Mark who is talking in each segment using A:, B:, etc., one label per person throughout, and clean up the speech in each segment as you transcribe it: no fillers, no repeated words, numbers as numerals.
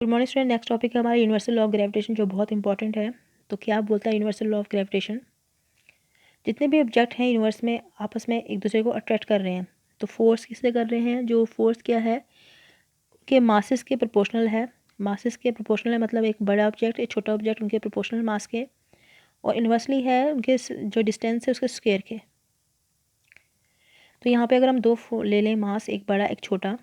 A: Good morning student. Next topic है हमारा universal law of gravitation, जो बहुत इंपॉर्टेंट है। तो क्या बोलता है यूनिवर्सल लॉ ऑफ ग्रेविटेशन? जितने भी ऑब्जेक्ट हैं यूनिवर्स में आपस में एक दूसरे को अट्रैक्ट कर रहे हैं, तो फोर्स किससे कर रहे हैं? जो फोर्स क्या है कि मासेस के प्रोपोर्शनल है। मासेस के प्रोपोर्शनल है मतलब एक बड़ा ऑब्जेक्ट एक छोटा ऑब्जेक्ट उनके प्रोपोर्शनल मास के, और इन्वर्सली है उनके जो डिस्टेंस है उसके स्क्वायर के। तो यहाँ पे अगर हम दो ले लें मास, एक बड़ा एक छोटा,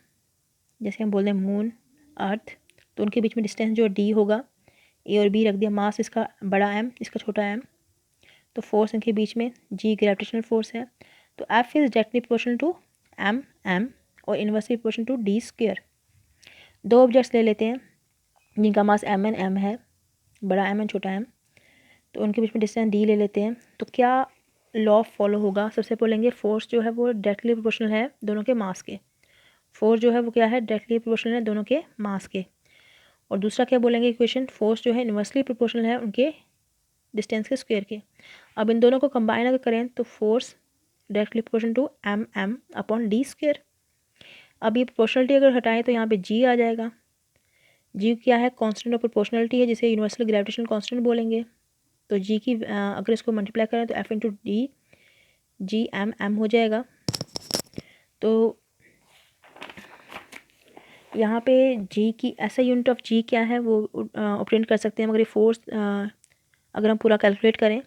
A: जैसे हम बोल दें मून अर्थ, तो उनके बीच में डिस्टेंस जो डी होगा, ए और बी रख दिया, मास इसका बड़ा एम इसका छोटा एम, तो फोर्स इनके बीच में जी ग्रेविटेशनल फोर्स है। तो F is directly proportional to M M और inversely proportional to D square. दो ऑब्जेक्ट्स ले लेते हैं जिनका मास एम एन एम है, बड़ा एम एन छोटा एम, तो उनके बीच में डिस्टेंस डी ले लेते हैं। तो क्या लॉ फॉलो होगा? सबसे बोलेंगे फोर्स जो है वो डायरेक्टली प्रोपोर्शनल है दोनों के मास के। फोर्स जो है वो क्या है? डायरेक्टली प्रोपोर्शनल है दोनों के मास के। और दूसरा क्या बोलेंगे इक्वेशन? फोर्स जो है इन्वर्सली प्रोपोर्शनल है उनके डिस्टेंस के स्क्वायर के। अब इन दोनों को कंबाइन अगर करें तो force directly proportional to M m upon d square. अब ये प्रोपोर्शनलिटी अगर हटाएं तो यहाँ पे जी आ जाएगा। जी क्या है? कांस्टेंट ऑफ प्रोपोर्शनलिटी है, जिसे यूनिवर्सल ग्रेविटेशनल कांस्टेंट बोलेंगे। तो जी की अगर इसको मल्टीप्लाई करें तो f into d g m m हो जाएगा। तो यहाँ पे जी की ऐसा यूनिट ऑफ जी क्या है वो ऑब्टेन कर सकते हैं, मगर ये फोर्स अगर हम पूरा कैलकुलेट करें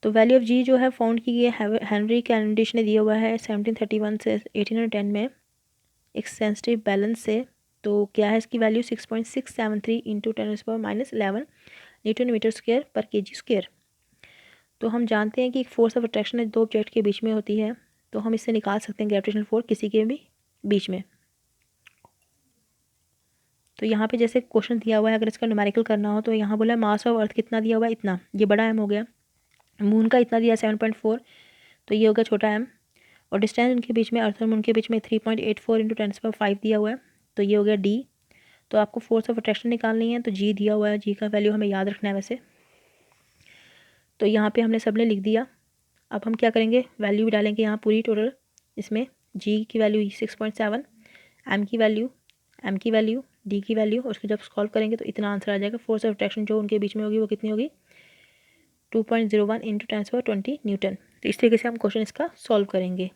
A: तो वैल्यू ऑफ जी जो है फाउंड की गई है हेनरी कैवेंडिश ने दिया हुआ है 1731 से 1810 में एक सेंसिटिव बैलेंस से। तो क्या है इसकी value? 6.673 into 10⁻11 newton metre square पर केजी स्क्वायर। तो हम जानते हैं कि एक फोर्स ऑफ अट्रैक्शन दो ऑब्जेक्ट के बीच में होती है, तो हम इससे निकाल सकते हैं ग्रेविटेशनल फोर्स किसी के भी बीच में। तो यहाँ पे जैसे क्वेश्चन दिया हुआ है, अगर इसका न्यूमेरिकल करना हो तो यहाँ बोला मास ऑफ अर्थ कितना दिया हुआ है? इतना, ये बड़ा एम हो गया। मून का इतना दिया 7.4, तो ये हो गया छोटा एम। और डिस्टेंस उनके बीच में, अर्थ और मून के बीच में 3.84 इंटू 10⁵ दिया हुआ है, तो ये हो गया डी। तो आपको फोर्स ऑफ अट्रैक्शन निकालनी है, तो जी दिया हुआ है, जी का वैल्यू हमें याद रखना है वैसे। तो यहाँ पे हमने सबने लिख दिया। अब हम क्या करेंगे? वैल्यू भी डालेंगे यहाँ पूरी टोटल। इसमें जी की वैल्यू 6.7, एम की वैल्यू डी की वैल्यू, और उसको जब सॉल्व करेंगे तो इतना आंसर आ जाएगा। फोर्स ऑफ अट्रैक्शन जो उनके बीच में होगी वो कितनी होगी? 2.01 इंटू 10⁻20 न्यूटन। तो इस तरीके से हम क्वेश्चन इसका सॉल्व करेंगे।